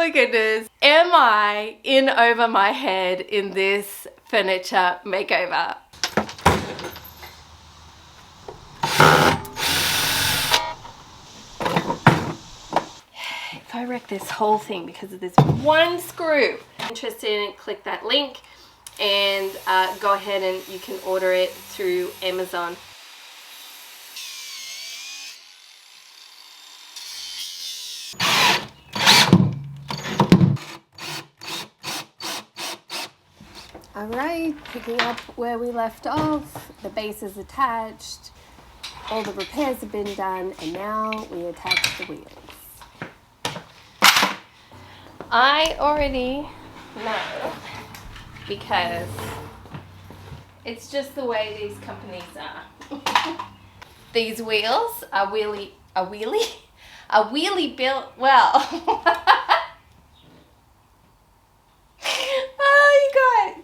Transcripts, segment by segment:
my goodness. Am I in over my head in this furniture makeover? If I wreck this whole thing because of this one screw. Interested in it, click that link and go ahead and you can order it through Amazon. Alright, picking up where we left off, the base is attached, all the repairs have been done, and now we attach the wheels. I already know, because it's just the way these companies are. These wheels are wheelie built well. Oh, you guys.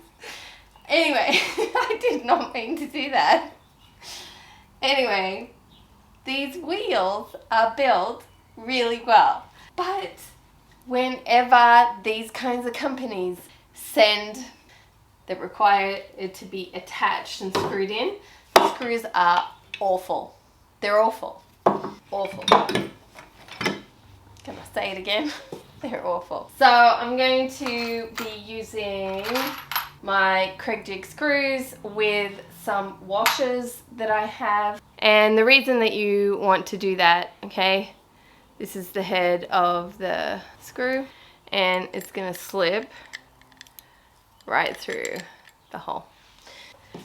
Anyway, I did not mean to do that. Anyway, these wheels are built really well. But whenever these kinds of companies send that require it to be attached and screwed in, the screws are awful. They're awful. Awful. Can I say it again? They're awful. So I'm going to be using my Kreg jig screws with some washers that I have. And the reason that you want to do that, okay, this is the head of the screw and it's gonna slip right through the hole.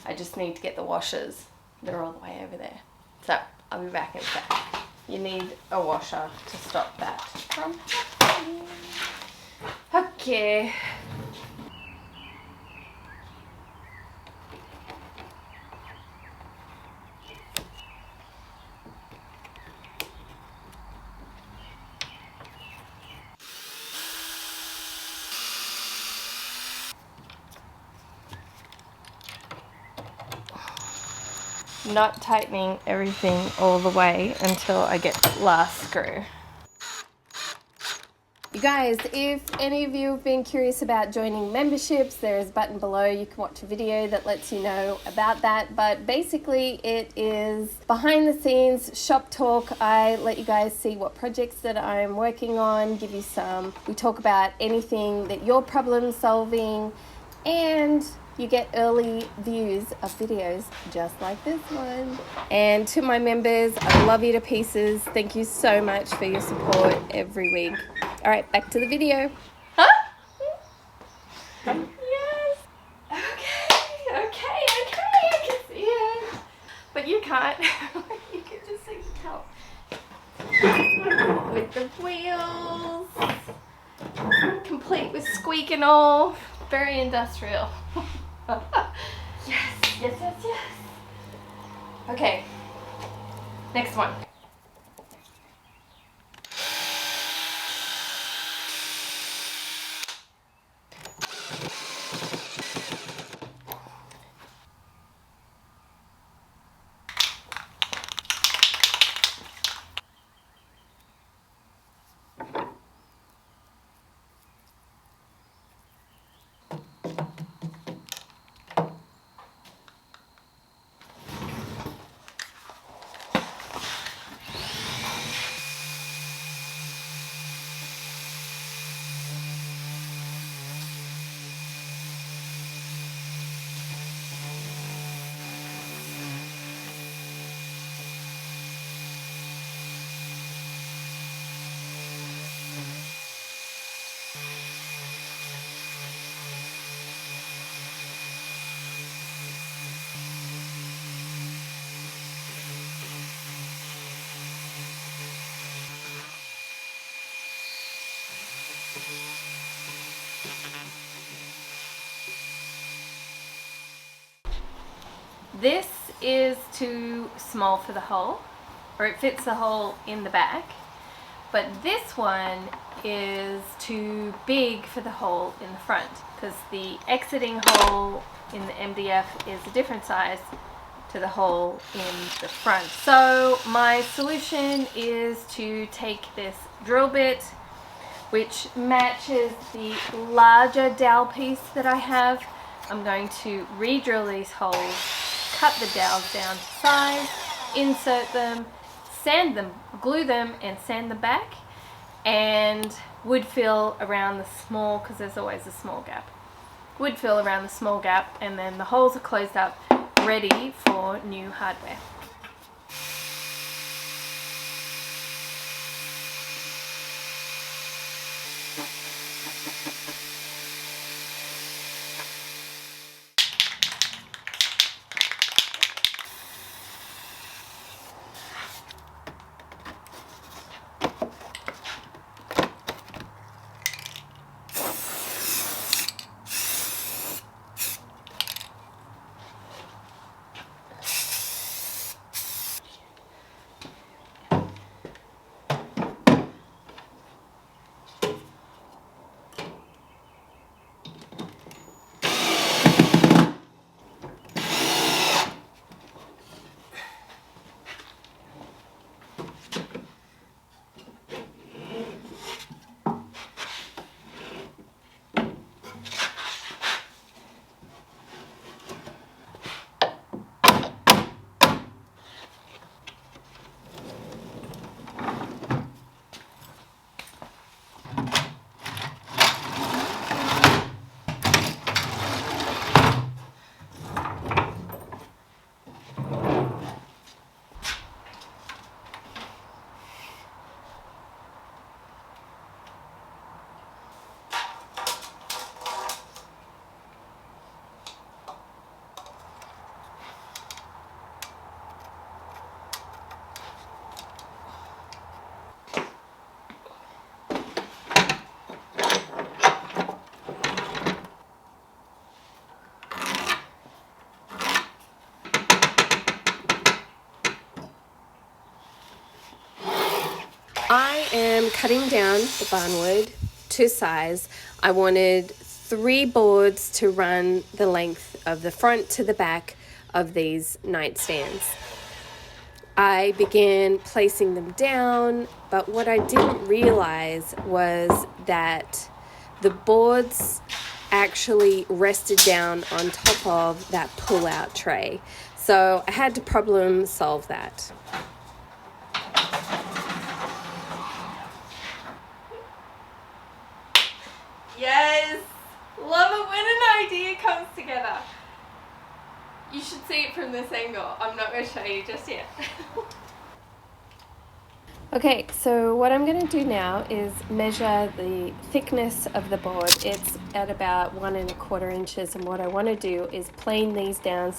I just need to get the washers. They're all the way over there. So I'll be back in a sec. You need a washer to stop that from happening. Okay. Not tightening everything all the way until I get the last screw. You guys, if any of you have been curious about joining memberships, there is a button below. You can watch a video that lets you know about that. But basically it is behind the scenes shop talk. I let you guys see what projects that I'm working on, give you some, we talk about anything that you're problem solving, and you get early views of videos just like this one. And to my members, I love you to pieces. Thank you so much for your support every week. All right, back to the video. Huh? Yes. Okay, I can see it. But you can't. You can just see the top. With the wheels. Complete with squeak and all. Very industrial. Yes. Okay, next one. This is too small for the hole, or it fits the hole in the back, but this one is too big for the hole in the front because the exiting hole in the MDF is a different size to the hole in the front. So my solution is to take this drill bit, which matches the larger dowel piece that I have. I'm going to re-drill these holes, cut the dowels down to size, insert them, sand them, glue them and sand them back, and wood fill around the small, because there's always a small gap. Wood fill around the small gap, and then the holes are closed up, ready for new hardware. I am cutting down the barnwood to size. I wanted 3 boards to run the length of the front to the back of these nightstands. I began placing them down, but what I didn't realize was that the boards actually rested down on top of that pull-out tray. So I had to problem solve that. Yes! Love it when an idea comes together. You should see it from this angle. I'm not going to show you just yet. Okay, so what I'm going to do now is measure the thickness of the board. It's at about 1 1/4 inches, and what I want to do is plane these down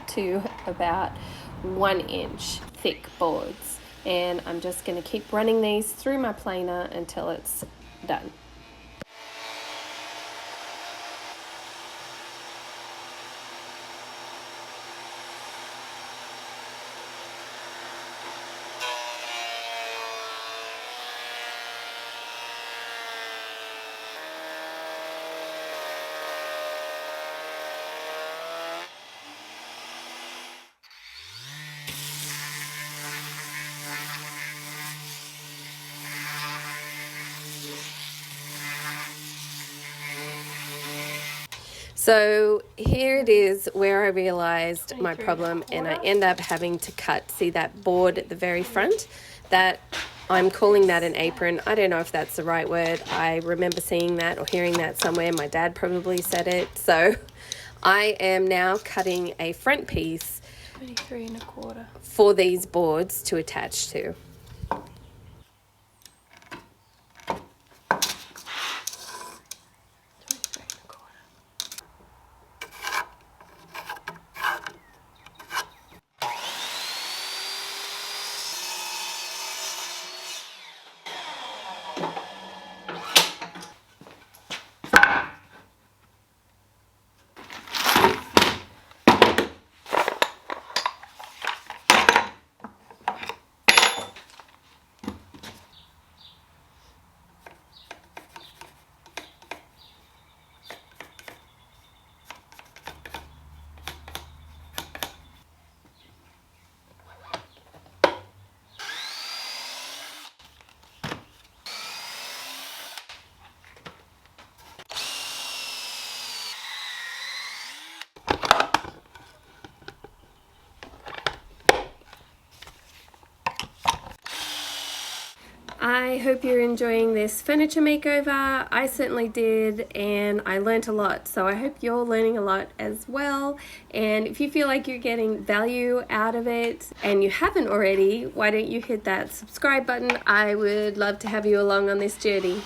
to about 1 inch thick boards. And I'm just going to keep running these through my planer until it's done. So here it is where I realized my problem, and I end up having to cut, see that board at the very front, that I'm calling that an apron. I don't know if that's the right word. I remember seeing that or hearing that somewhere. My dad probably said it. So I am now cutting a front piece 23 1/4 for these boards to attach to. I hope you're enjoying this furniture makeover. I certainly did, and I learnt a lot, so I hope you're learning a lot as well. And if you feel like you're getting value out of it and you haven't already, why don't you hit that subscribe button? I would love to have you along on this journey.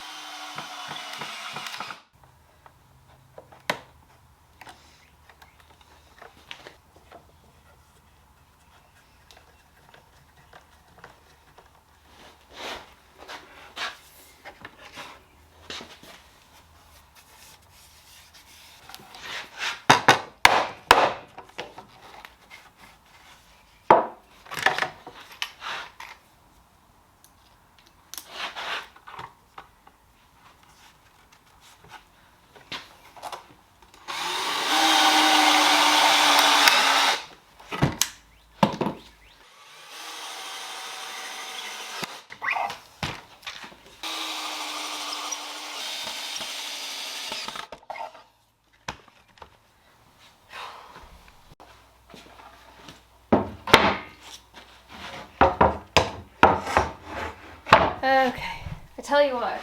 Okay, I tell you what,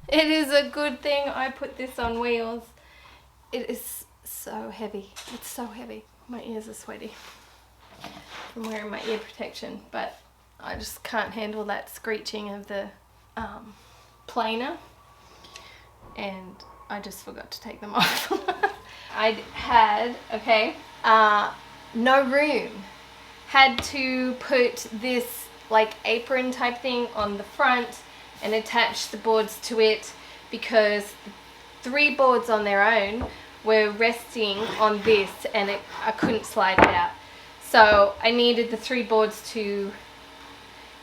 it is a good thing I put this on wheels. It is so heavy. It's so heavy. My ears are sweaty from wearing my ear protection, but I just can't handle that screeching of the planer, and I just forgot to take them off. I had, no room. Had to put this like apron type thing on the front and attach the boards to it because the 3 boards on their own were resting on this, and I couldn't slide it out. So I needed the 3 boards to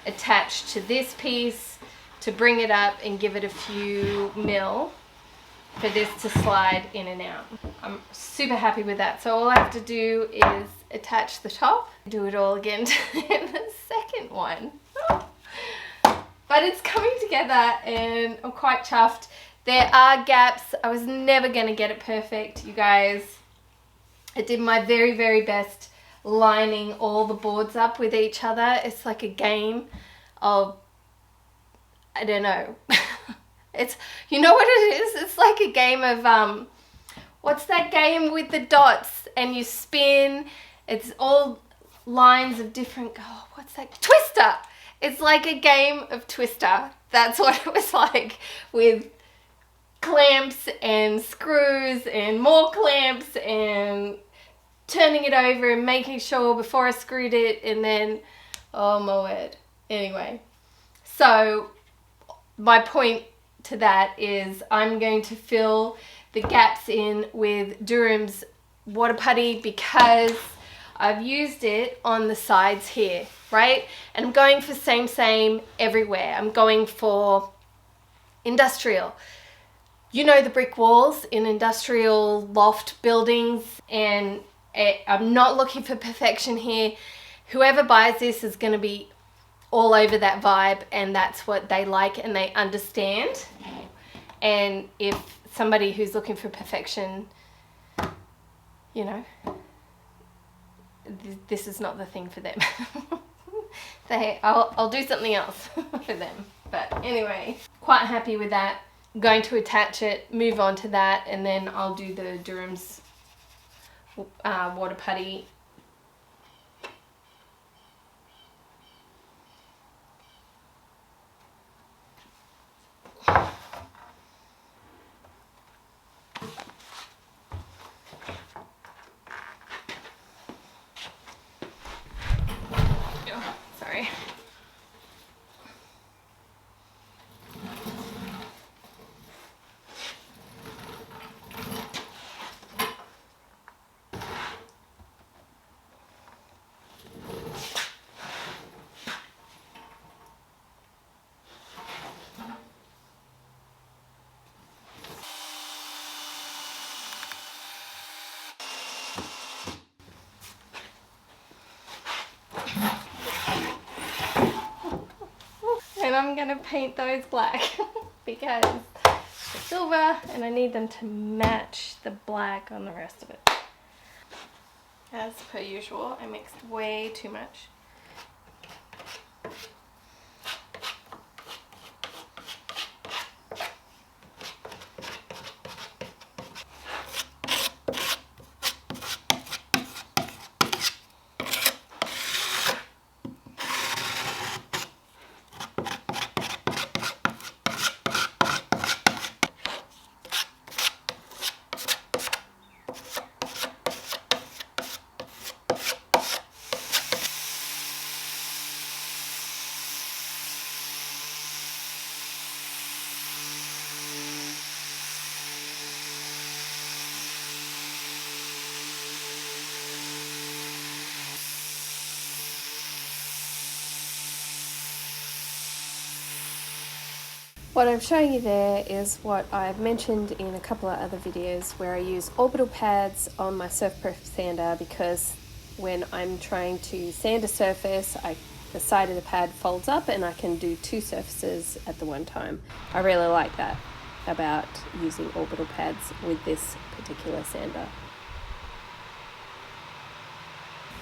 attach to this piece to bring it up and give it a few mil for this to slide in and out. I'm super happy with that. So all I have to do is attach the top, do it all again to the second one. But it's coming together and I'm quite chuffed. There are gaps. I was never going to get it perfect, you guys. I did my very, very best lining all the boards up with each other. It's like a game of, I don't know. It's, you know what it is? It's like a game of, what's that game with the dots and you spin? It's all lines of different, oh, what's that? Twister! It's like a game of Twister. That's what it was like, with clamps and screws and more clamps and turning it over and making sure before I screwed it, and then, oh my word. Anyway, so my point to that is I'm going to fill the gaps in with Durham's water putty because I've used it on the sides here, right? And I'm going for same everywhere. I'm going for industrial. You know, the brick walls in industrial loft buildings, and I'm not looking for perfection here. Whoever buys this is going to be all over that vibe, and that's what they like and they understand. And if somebody who's looking for perfection, you know, this is not the thing for them. I'll do something else for them. But anyway, quite happy with that. I'm going to attach it, move on to that, and then I'll do the Durham's water putty. Sorry. And I'm gonna paint those black because they're silver and I need them to match the black on the rest of it. As per usual, I mixed way too much. What I'm showing you there is what I've mentioned in a couple of other videos where I use orbital pads on my Surf Proof sander because when I'm trying to sand a surface, the side of the pad folds up and I can do two surfaces at the one time. I really like that about using orbital pads with this particular sander.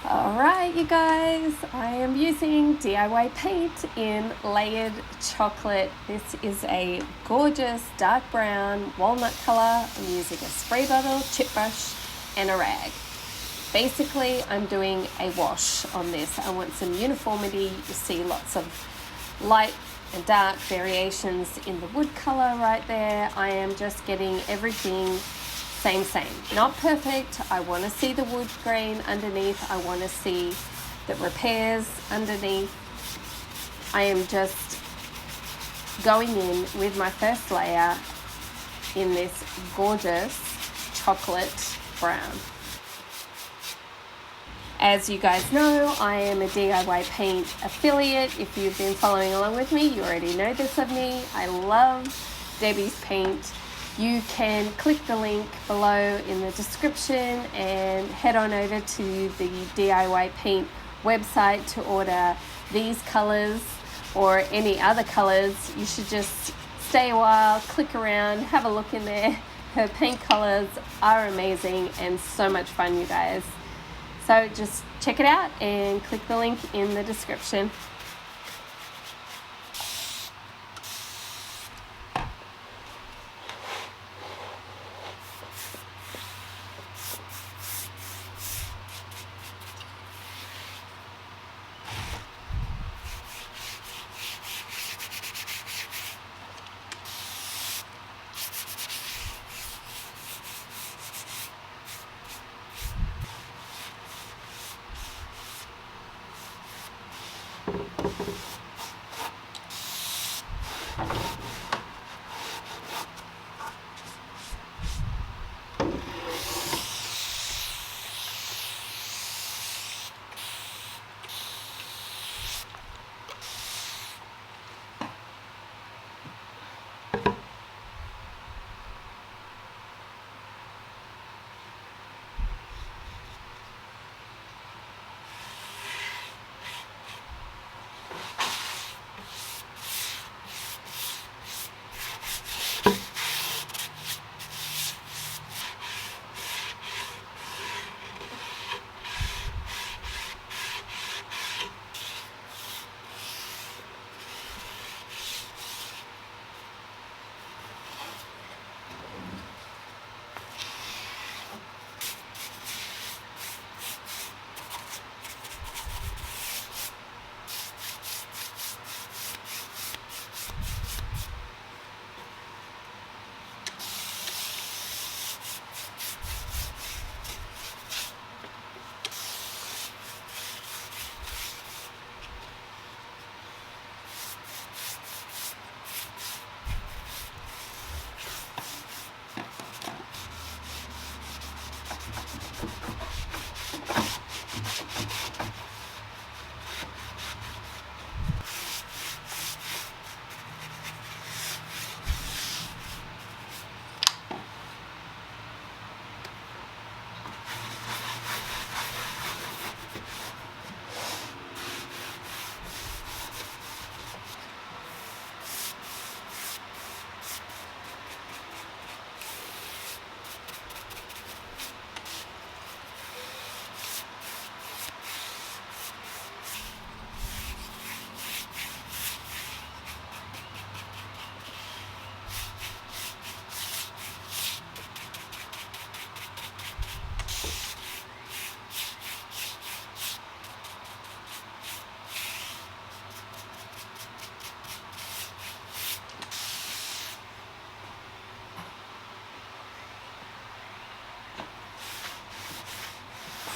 Alright you guys, I am using DIY paint in Layered Chocolate. This is a gorgeous dark brown walnut colour. I'm using a spray bottle, chip brush and a rag. Basically I'm doing a wash on this. I want some uniformity. You see lots of light and dark variations in the wood colour right there. I am just getting everything same. Not perfect. I want to see the wood grain underneath. I want to see the repairs underneath. I am just going in with my first layer in this gorgeous chocolate brown. As you guys know, I am a DIY paint affiliate. If you've been following along with me, you already know this of me. I love Debbie's paint. You can click the link below in the description and head on over to the DIY paint website to order these colors or any other colors. You should just stay a while, click around, have a look in there. Her paint colors are amazing and so much fun, you guys. So just check it out and click the link in the description.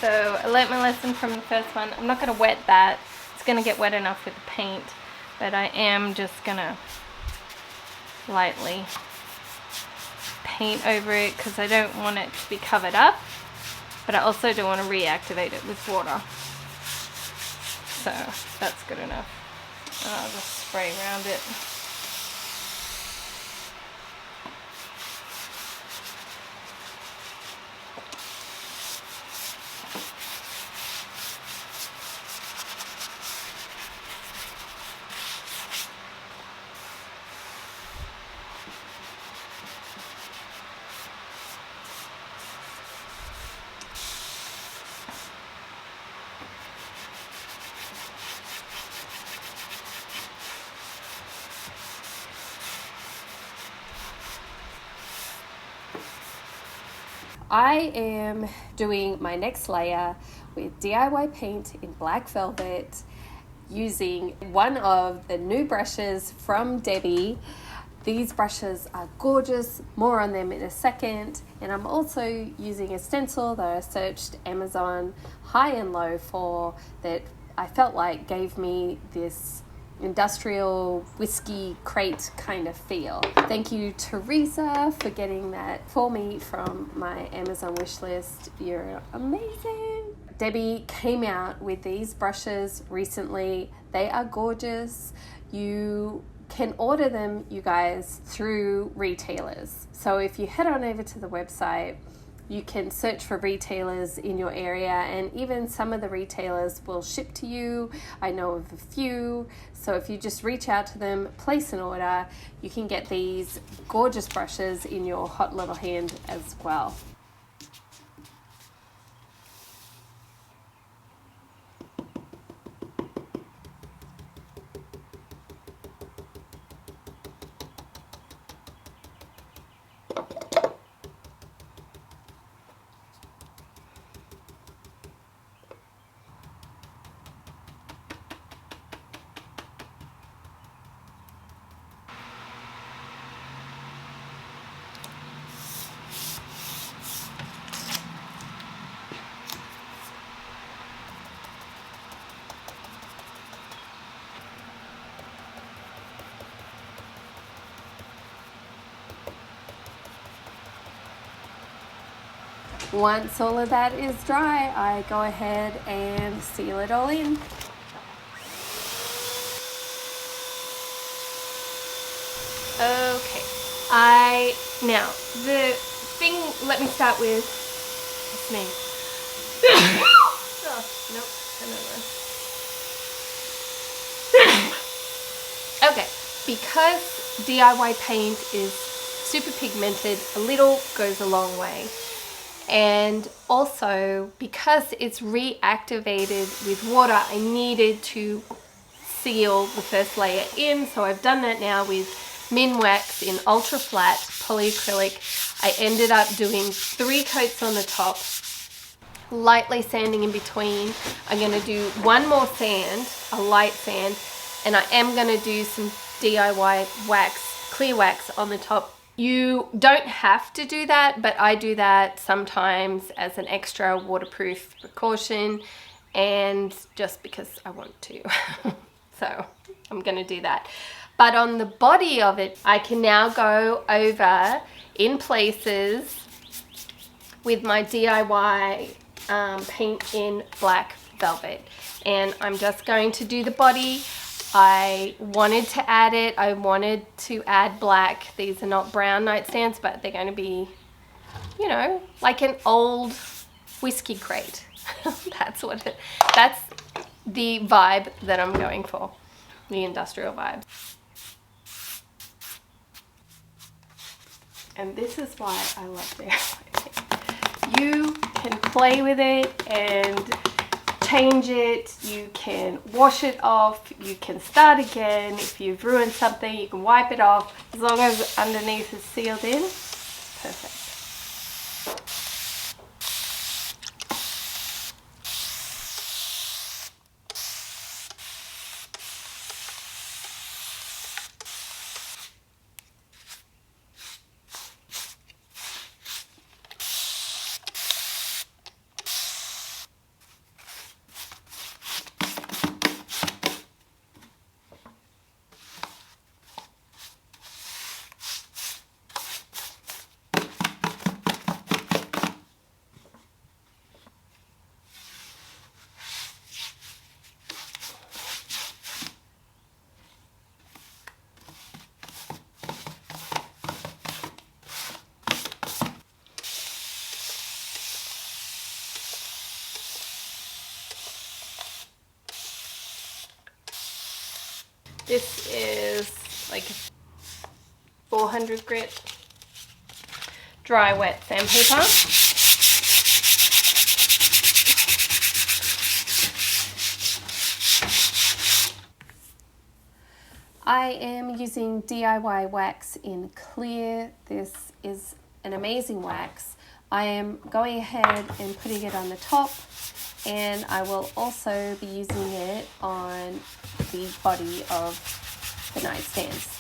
So I learnt my lesson from the first one. I'm not going to wet that. It's going to get wet enough with the paint, but I am just going to lightly paint over it because I don't want it to be covered up, but I also don't want to reactivate it with water. So that's good enough. And I'll just spray around it. I am doing my next layer with DIY paint in black velvet using one of the new brushes from Debbie. These brushes are gorgeous, more on them in a second. And I'm also using a stencil that I searched Amazon high and low for, that I felt like gave me this industrial whiskey crate kind of feel. Thank you, Teresa, for getting that for me from my Amazon wish list. You're amazing. Debbie came out with these brushes recently. They are gorgeous. You can order them, you guys, through retailers. So if you head on over to the website, you can search for retailers in your area, and even some of the retailers will ship to you. I know of a few. So if you just reach out to them, place an order, you can get these gorgeous brushes in your hot little hand as well. Once all of that is dry, I go ahead and seal it all in. Okay, now the thing, let me start with, it's me. Oh, nope, another. Okay, because DIY paint is super pigmented, a little goes a long way. And also, because it's reactivated with water, I needed to seal the first layer in. So I've done that now with Minwax in ultra flat polyacrylic. I ended up doing 3 coats on the top, lightly sanding in between. I'm going to do one more sand, a light sand, and I am going to do some DIY wax, clear wax on the top. You don't have to do that, but I do that sometimes as an extra waterproof precaution and just because I want to. So I'm going to do that. But on the body of it, I can now go over in places with my DIY paint in black velvet. And I'm just going to do the body. I wanted to add it. I wanted to add black. These are not brown nightstands, but they're going to be, you know, like an old whiskey crate. That's the vibe that I'm going for, the industrial vibe. And this is why I love DIY. You can play with it and change it, you can wash it off, you can start again. If you've ruined something, you can wipe it off. As long as underneath is sealed in, perfect. This is like 400 grit dry wet sandpaper. I am using DIY wax in clear. This is an amazing wax. I am going ahead and putting it on the top, and I will also be using it on the body of the nightstands.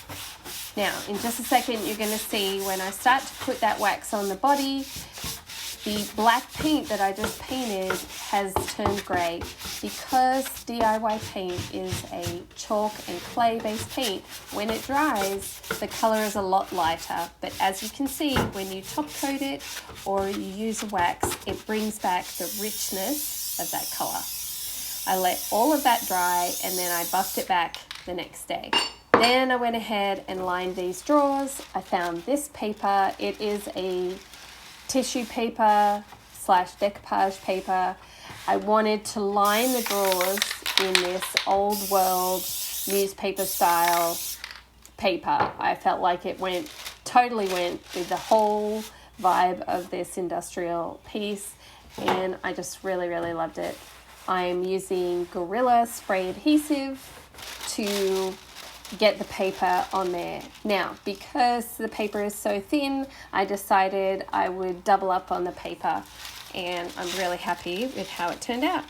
Now, in just a second, you're going to see when I start to put that wax on the body, the black paint that I just painted has turned grey. Because DIY paint is a chalk and clay based paint, when it dries, the colour is a lot lighter. But as you can see, when you top coat it or you use a wax, it brings back the richness of that colour. I let all of that dry and then I buffed it back the next day. Then I went ahead and lined these drawers. I found this paper. It is a tissue paper / decoupage paper. I wanted to line the drawers in this old world newspaper style paper. I felt like it totally went with the whole vibe of this industrial piece, and I just really loved it. I'm using Gorilla spray adhesive to get the paper on there. Now, because the paper is so thin, I decided I would double up on the paper, and I'm really happy with how it turned out.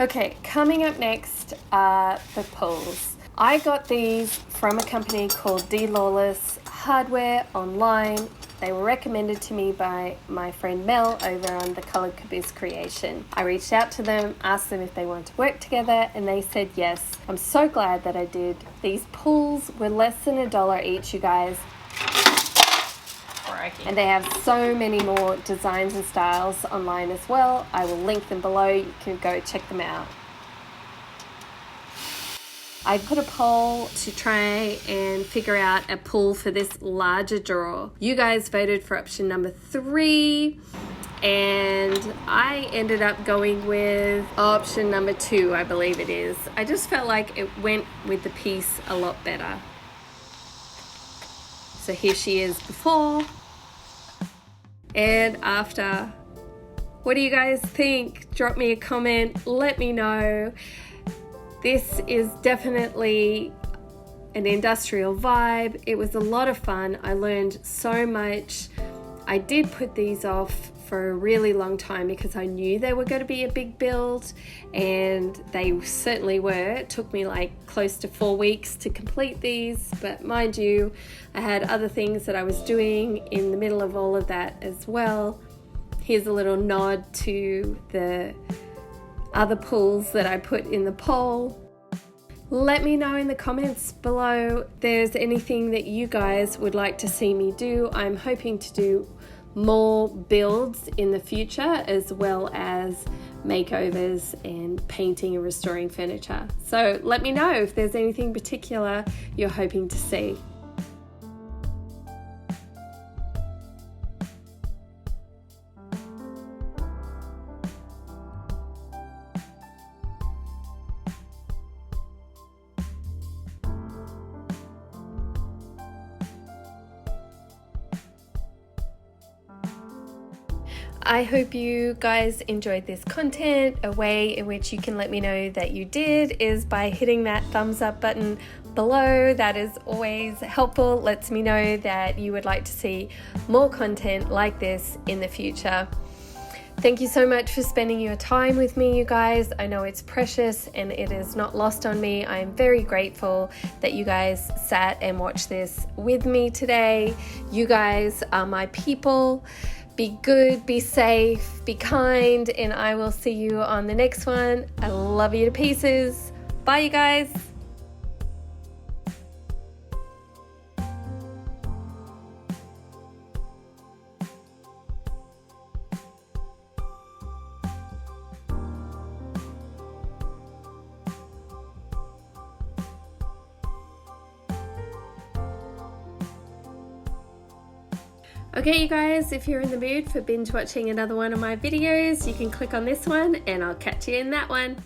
Okay, coming up next are the pulls. I got these from a company called DLawless Hardware online. They were recommended to me by my friend Mel over on the Coloured Caboose Creation. I reached out to them, asked them if they wanted to work together, and they said yes. I'm so glad that I did. These pulls were less than $1 each, you guys. And they have so many more designs and styles online as well. I will link them below. You can go check them out. I put a poll to try and figure out a pull for this larger drawer. You guys voted for option number 3, and I ended up going with option number 2, I believe it is. I just felt like it went with the piece a lot better. So here she is before and after. What do you guys think? Drop me a comment, let me know. This is definitely an industrial vibe. It was a lot of fun. I learned so much. I did put these off for a really long time because I knew they were going to be a big build, and they certainly were. It took me like close to 4 weeks to complete these, but mind you, I had other things that I was doing in the middle of all of that as well. Here's a little nod to the other pulls that I put in the poll. Let me know in the comments below if there's anything that you guys would like to see me do. I'm hoping to do more builds in the future, as well as makeovers and painting and restoring furniture. So let me know if there's anything particular you're hoping to see. I hope you guys enjoyed this content. A way in which you can let me know that you did is by hitting that thumbs up button below. That is always helpful. Lets me know that you would like to see more content like this in the future. Thank you so much for spending your time with me, you guys. I know it's precious and it is not lost on me. I am very grateful that you guys sat and watched this with me today. You guys are my people. Be good, be safe, be kind, and I will see you on the next one. I love you to pieces. Bye, you guys. Okay, you guys, if you're in the mood for binge watching another one of my videos, you can click on this one and I'll catch you in that one.